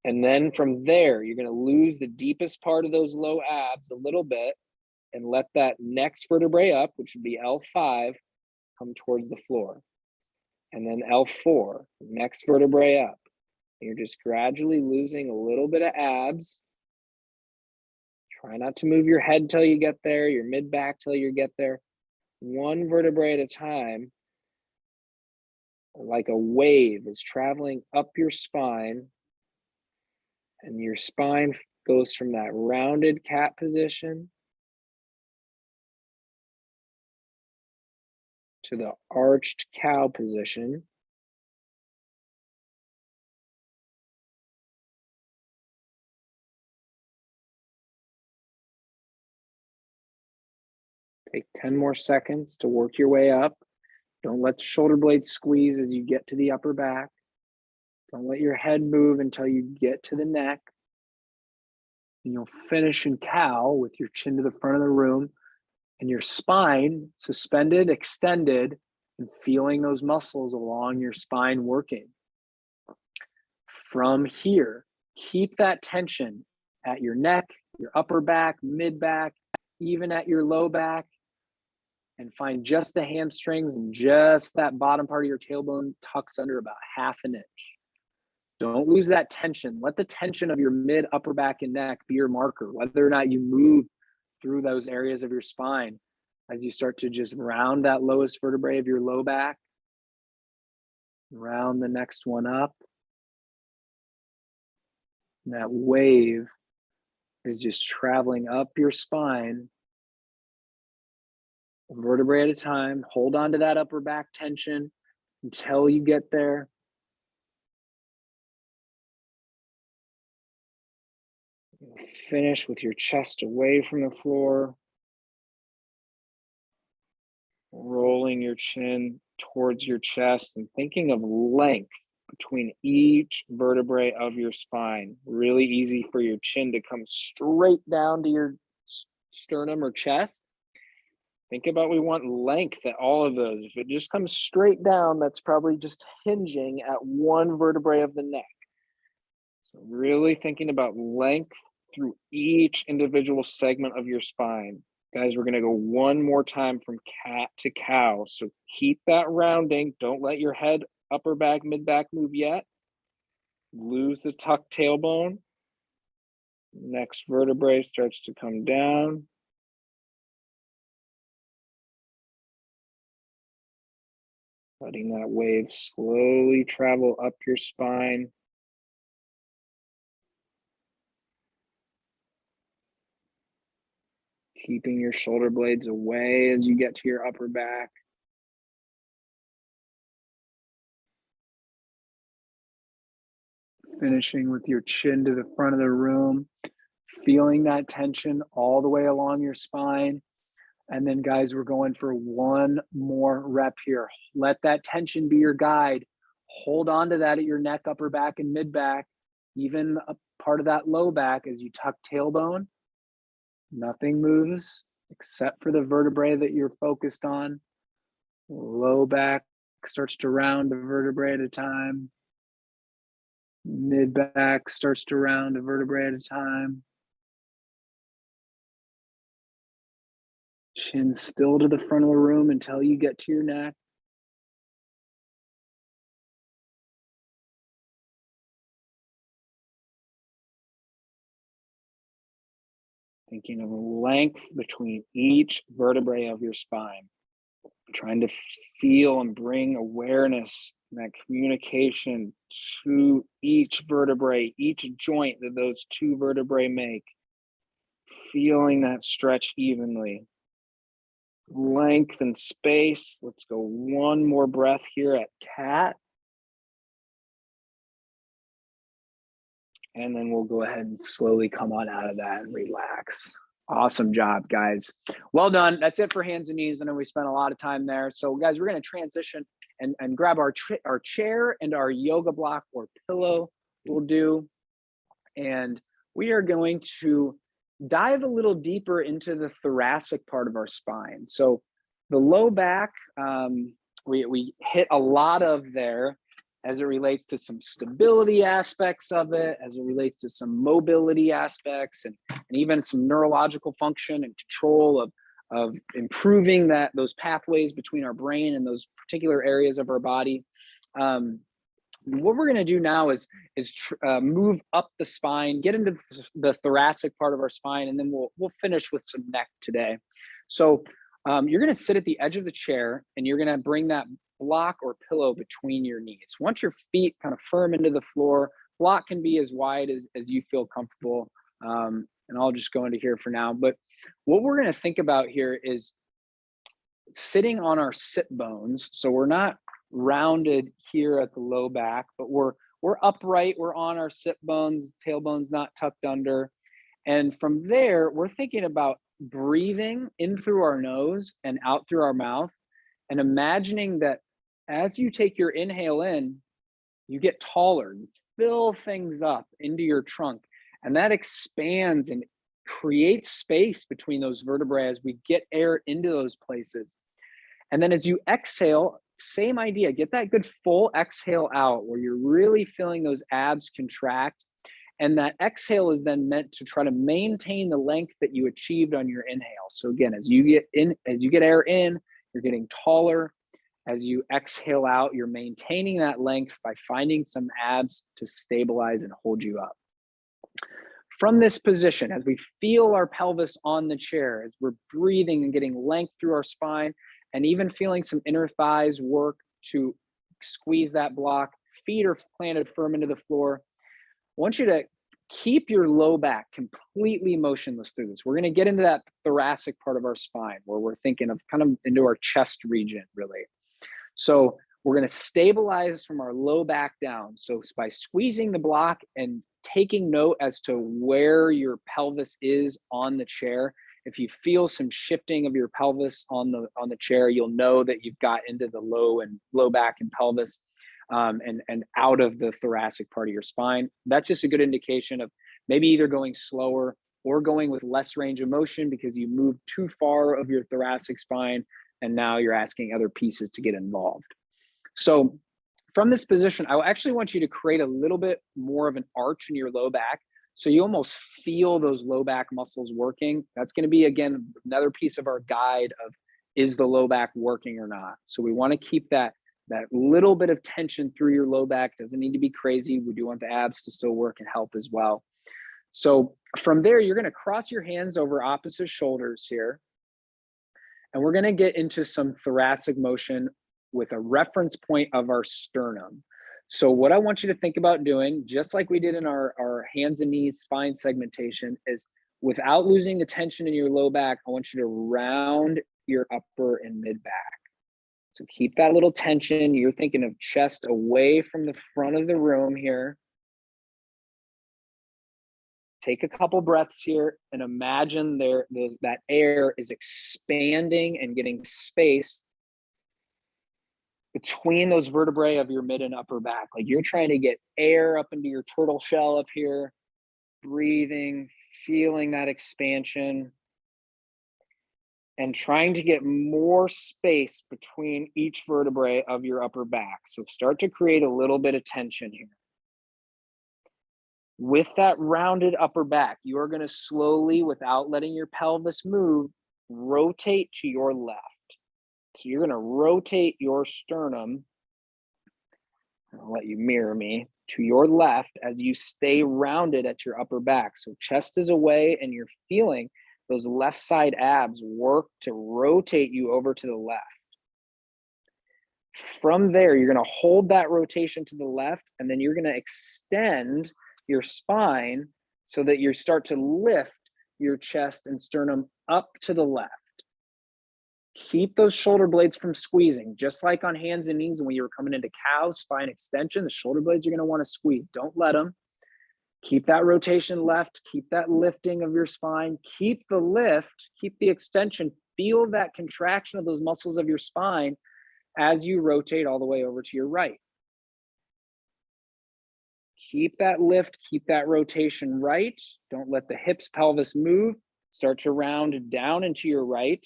And then from there, you're going to lose the deepest part of those low abs a little bit and let that next vertebrae up, which would be L5, come towards the floor. And then L4, next vertebrae up. And you're just gradually losing a little bit of abs. Try not to move your head till you get there, your mid back till you get there. one vertebrae at a time, like a wave is traveling up your spine, and your spine goes from that rounded cat position to the arched cow position. Take 10 more seconds to work your way up. Don't let the shoulder blades squeeze as you get to the upper back. Don't let your head move until you get to the neck. And you'll finish in cow with your chin to the front of the room and your spine suspended, extended, and feeling those muscles along your spine working. From here, keep that tension at your neck, your upper back, mid back, even at your low back, and find just the hamstrings and just that bottom part of your tailbone tucks under about 1/2 an inch. Don't lose that tension. Let the tension of your mid, upper back, and neck be your marker, whether or not you move through those areas of your spine as you start to just round that lowest vertebrae of your low back, round the next one up. And that wave is just traveling up your spine, vertebrae at a time. Hold on to that upper back tension until you get there. Finish with your chest away from the floor, rolling your chin towards your chest and thinking of length between each vertebrae of your spine. Really easy for your chin to come straight down to your sternum or chest. Think about, we want length at all of those. If it just comes straight down, that's probably just hinging at one vertebrae of the neck. So really thinking about length through each individual segment of your spine. Guys, we're gonna go one more time from cat to cow. So keep that rounding. Don't let your head, upper back, mid back move yet. Lose the tucked tailbone. Next vertebrae starts to come down. Letting that wave slowly travel up your spine. Keeping your shoulder blades away as you get to your upper back. Finishing with your chin to the front of the room, feeling that tension all the way along your spine. And then guys, we're going for one more rep here. Let that tension be your guide. Hold on to that at your neck, upper back, and mid back, even a part of that low back as you tuck tailbone. Nothing moves except for the vertebrae that you're focused on. Low back starts to round a vertebrae at a time. Mid back starts to round a vertebrae at a time. Chin still to the front of the room until you get to your neck. Thinking of length between each vertebrae of your spine. Trying to feel and bring awareness and that communication to each vertebrae, each joint that those two vertebrae make. Feeling that stretch evenly. Length and space. Let's go one more breath here at cat. And then we'll go ahead and slowly come on out of that and relax. Awesome job, guys. Well done. That's it for hands and knees. I know we spent a lot of time there. So guys, we're going to transition and grab our chair and our yoga block or pillow will do. And we are going to dive a little deeper into the thoracic part of our spine. So the low back, we hit a lot of there as it relates to some stability aspects of it, as it relates to some mobility aspects, and even some neurological function and control of improving those pathways between our brain and those particular areas of our body. What we're going to do now is move up the spine, get into the thoracic part of our spine, and then we'll finish with some neck today. So You're going to sit at the edge of the chair and you're going to bring that block or pillow between your knees. Once your feet kind of firm into the floor, block can be as wide as you feel comfortable. And I'll just go into here for now. But what we're going to think about here is sitting on our sit bones. So we're not rounded here at the low back, but we're upright. We're on our sit bones, tailbone's not tucked under. And from there, we're thinking about breathing in through our nose and out through our mouth, and imagining that as you take your inhale in, you get taller, you fill things up into your trunk, and that expands and creates space between those vertebrae as we get air into those places. And then as you exhale, same idea, get that good full exhale out where you're really feeling those abs contract. And that exhale is then meant to try to maintain the length that you achieved on your inhale. So again, as you get air in, you're getting taller. As you exhale out, you're maintaining that length by finding some abs to stabilize and hold you up. From this position, as we feel our pelvis on the chair, as we're breathing and getting length through our spine, and even feeling some inner thighs work to squeeze that block, feet are planted firm into the floor. I want you to keep your low back completely motionless through this. We're going to get into that thoracic part of our spine where we're thinking of kind of into our chest region, really. So we're going to stabilize from our low back down. So by squeezing the block and taking note as to where your pelvis is on the chair. If you feel some shifting of your pelvis on the chair, you'll know that you've got into the low back and pelvis. And out of the thoracic part of your spine. That's just a good indication of maybe either going slower or going with less range of motion because you moved too far of your thoracic spine and now you're asking other pieces to get involved. So from this position, I actually want you to create a little bit more of an arch in your low back. So you almost feel those low back muscles working. That's going to be, again, another piece of our guide of is the low back working or not. So we want to keep that little bit of tension through your low back. Doesn't need to be crazy. We do want the abs to still work and help as well. So from there, you're going to cross your hands over opposite shoulders here. And we're going to get into some thoracic motion with a reference point of our sternum. So what I want you to think about doing, just like we did in our hands and knees spine segmentation, is without losing the tension in your low back, I want you to round your upper and mid back. So keep that little tension. You're thinking of chest away from the front of the room here. Take a couple breaths here and imagine that air is expanding and getting space between those vertebrae of your mid and upper back. Like you're trying to get air up into your turtle shell up here, breathing, feeling that expansion, and trying to get more space between each vertebrae of your upper back. So start to create a little bit of tension here. With that rounded upper back, you are going to slowly, without letting your pelvis move, rotate to your left. So you're going to rotate your sternum. I'll let you mirror me to your left as you stay rounded at your upper back. So chest is away and you're feeling those left side abs work to rotate you over to the left. From there, you're going to hold that rotation to the left, and then you're going to extend your spine so that you start to lift your chest and sternum up to the left. Keep those shoulder blades from squeezing, just like on hands and knees when you were coming into cow spine extension, the shoulder blades are going to want to squeeze. Don't let them. Keep that rotation left, keep that lifting of your spine, keep the lift, keep the extension, feel that contraction of those muscles of your spine as you rotate all the way over to your right. Keep that lift, keep that rotation right. Don't let the hips, pelvis move. Start to round down into your right.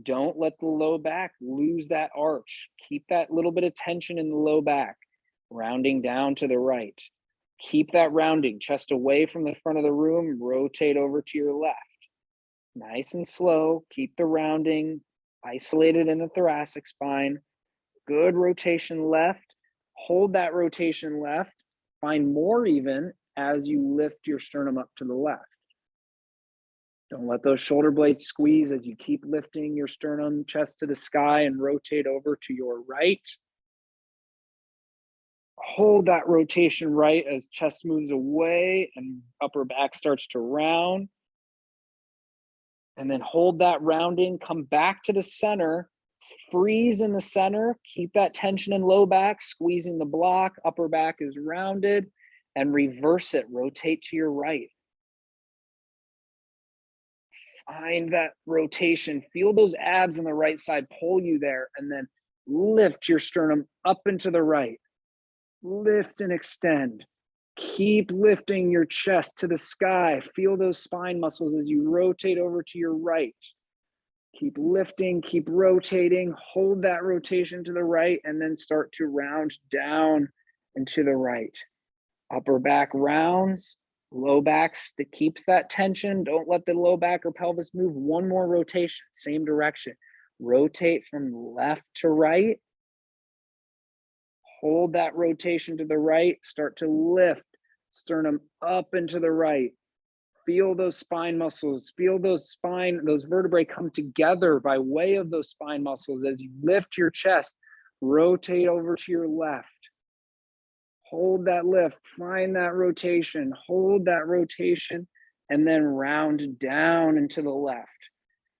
Don't let the low back lose that arch. Keep that little bit of tension in the low back, rounding down to the right. Keep that rounding, chest away from the front of the room, rotate over to your left. Nice and slow, keep the rounding, isolated in the thoracic spine. Good rotation left, hold that rotation left. Find more even as you lift your sternum up to the left. Don't let those shoulder blades squeeze as you keep lifting your sternum, chest to the sky, and rotate over to your right. Hold that rotation right as chest moves away and upper back starts to round. And then hold that rounding, come back to the center, freeze in the center, keep that tension in low back, squeezing the block, upper back is rounded, and reverse it, rotate to your right. Find that rotation, feel those abs on the right side pull you there, and then lift your sternum up and to the right. Lift and extend. Keep lifting your chest to the sky. Feel those spine muscles as you rotate over to your right. Keep lifting, keep rotating, hold that rotation to the right, and then start to round down and to the right. Upper back rounds, low back keeps that tension. Don't let the low back or pelvis move. One more rotation, same direction. Rotate from left to right. Hold that rotation to the right, start to lift, sternum up and to the right. Feel those spine muscles, feel those vertebrae come together by way of those spine muscles as you lift your chest, rotate over to your left. Hold that lift, find that rotation, hold that rotation, and then round down and to the left.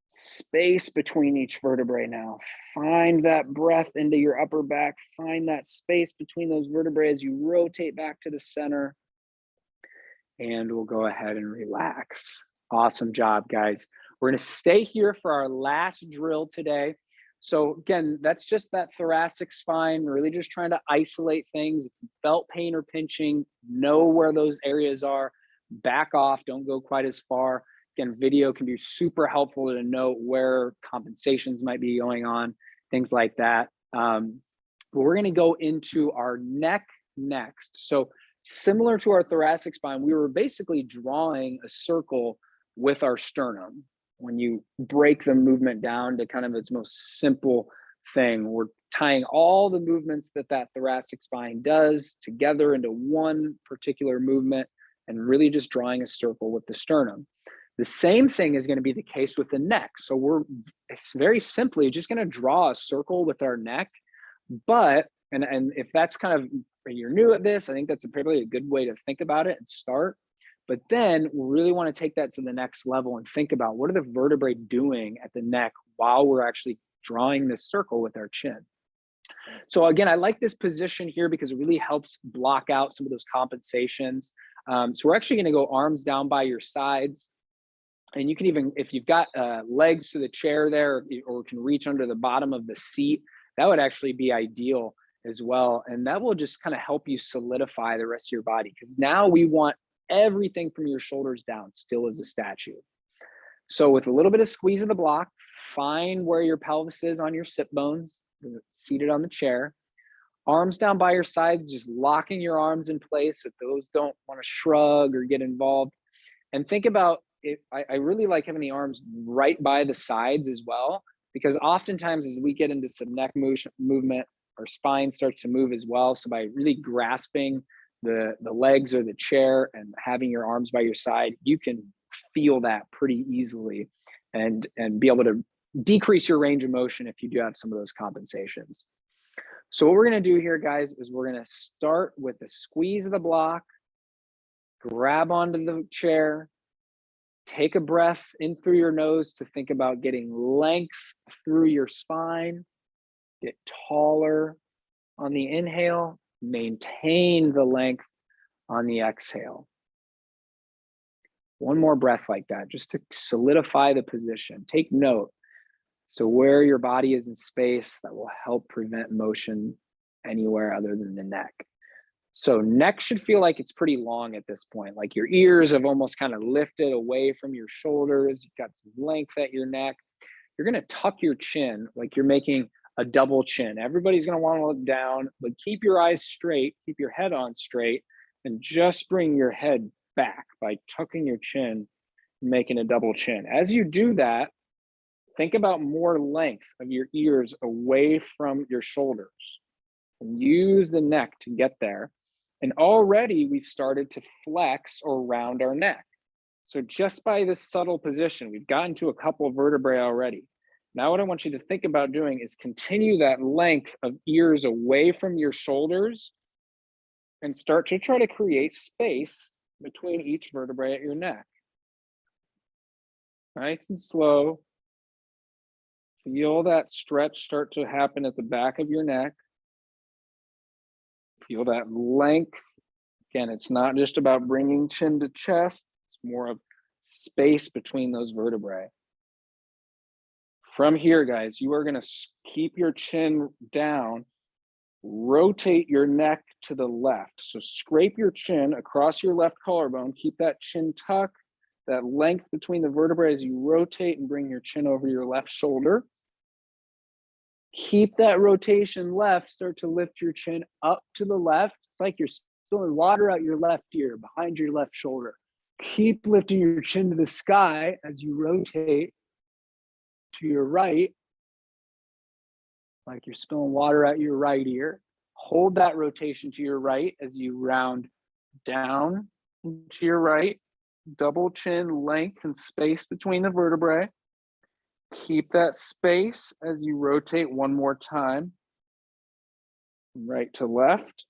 Space between each vertebrae now. Find that breath into your upper back. Find that space between those vertebrae as you rotate back to the center. And we'll go ahead and relax. Awesome job, guys. We're going to stay here for our last drill today. So again, that's just that thoracic spine. We're really just trying to isolate things. If you felt pain or pinching, know where those areas are. Back off. Don't go quite as far. Again, video can be super helpful to know where compensations might be going on, things like that. But we're going to go into our neck next. So similar to our thoracic spine, we were basically drawing a circle with our sternum. When you break the movement down to kind of its most simple thing, we're tying all the movements that thoracic spine does together into one particular movement and really just drawing a circle with the sternum. The same thing is going to be the case with the neck. So it's very simply just going to draw a circle with our neck. But, and if that's kind of, you're new at this, I think that's probably a good way to think about it and start. But then we really want to take that to the next level and think about what are the vertebrae doing at the neck while we're actually drawing this circle with our chin. So again, I like this position here because it really helps block out some of those compensations. So we're actually going to go arms down by your sides. And you can even, if you've got legs to the chair there, or can reach under the bottom of the seat, that would actually be ideal as well. And that will just kind of help you solidify the rest of your body, because now we want everything from your shoulders down, still as a statue. So with a little bit of squeeze of the block, find where your pelvis is on your sit bones, seated on the chair. Arms down by your sides, just locking your arms in place if those don't want to shrug or get involved. And think about it. I really like having the arms right by the sides as well, because oftentimes as we get into some neck movement, our spine starts to move as well. So by really grasping the legs or the chair and having your arms by your side, you can feel that pretty easily and be able to decrease your range of motion if you do have some of those compensations. So what we're going to do here, guys, is we're going to start with a squeeze of the block, grab onto the chair, take a breath in through your nose to think about getting length through your spine, get taller on the inhale, maintain the length on the exhale. One more breath like that, just to solidify the position. Take note as to where your body is in space. That will help prevent motion anywhere other than the neck. So neck should feel like it's pretty long at this point, like your ears have almost kind of lifted away from your shoulders. You've got some length at your neck. You're going to tuck your chin like you're making a double chin. Everybody's going to want to look down, but keep your eyes straight, keep your head on straight, and just bring your head back by tucking your chin, making a double chin. As you do that, think about more length of your ears away from your shoulders, and use the neck to get there. And already we've started to flex or round our neck. So just by this subtle position, we've gotten to a couple of vertebrae already. Now what I want you to think about doing is continue that length of ears away from your shoulders and start to try to create space between each vertebrae at your neck. Nice and slow. Feel that stretch start to happen at the back of your neck. Feel that length. Again, it's not just about bringing chin to chest, it's more of space between those vertebrae. From here, guys, you are going to keep your chin down, rotate your neck to the left. So scrape your chin across your left collarbone, keep that chin tuck, that length between the vertebrae as you rotate and bring your chin over your left shoulder. Keep that rotation left, start to lift your chin up to the left. It's like you're spilling water out your left ear, behind your left shoulder. Keep lifting your chin to the sky as you rotate to your right, like you're spilling water out your right ear. Hold that rotation to your right as you round down to your right. Double chin length and space between the vertebrae. Keep that space as you rotate one more time. From right to left.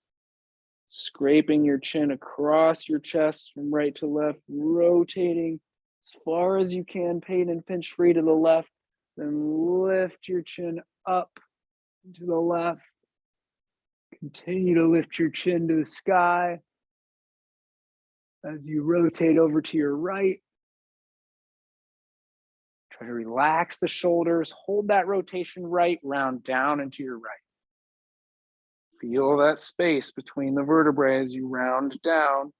Scraping your chin across your chest from right to left. Rotating as far as you can, pain and pinch free to the left. Then lift your chin up to the left. Continue to lift your chin to the sky as you rotate over to your right. Try to relax the shoulders. Hold that rotation right, round down into your right. Feel that space between the vertebrae as you round down.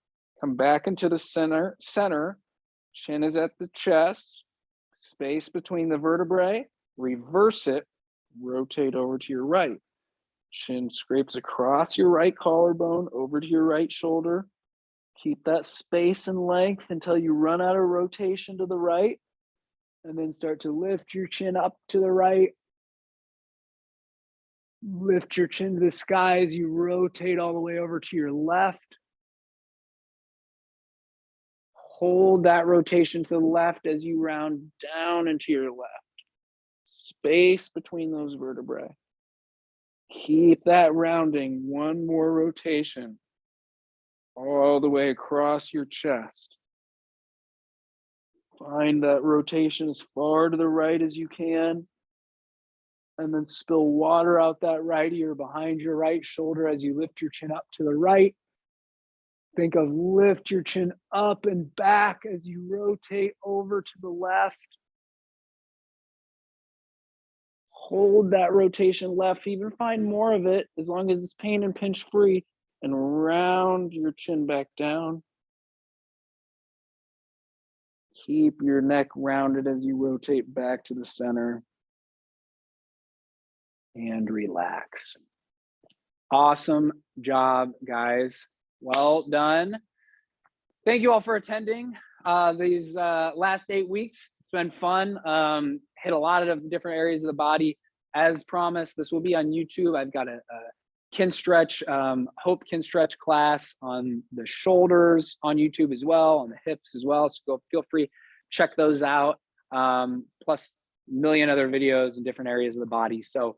Come back into the center. Chin is at the chest. Space between the vertebrae. Reverse it. Rotate over to your right. Chin scrapes across your right collarbone, over to your right shoulder. Keep that space and length until you run out of rotation to the right. And then start to lift your chin up to the right. Lift your chin to the sky as you rotate all the way over to your left. Hold that rotation to the left as you round down into your left. Space between those vertebrae. Keep that rounding. One more rotation. All the way across your chest. Find that rotation as far to the right as you can. And then spill water out that right ear behind your right shoulder as you lift your chin up to the right. Think of lift your chin up and back as you rotate over to the left. Hold that rotation left, even find more of it as long as it's pain and pinch free, and round your chin back down. Keep your neck rounded as you rotate back to the center. And relax. Awesome job, guys. Well done. Thank you all for attending these last 8 weeks. It's been fun. Hit a lot of different areas of the body. As promised, this will be on YouTube. I've got a Kinstretch, Hope Kinstretch class on the shoulders on YouTube as well, on the hips as well. So go feel free, check those out. Plus a million other videos in different areas of the body. So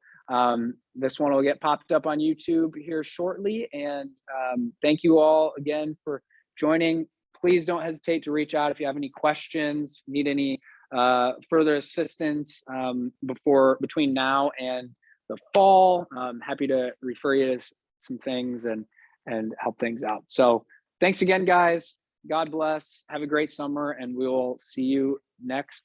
this one will get popped up on YouTube here shortly. And thank you all again for joining. Please don't hesitate to reach out if you have any questions, need any further assistance between now and the fall. I'm happy to refer you to some things and help things out. So thanks again, guys. God bless. Have a great summer, and we will see you next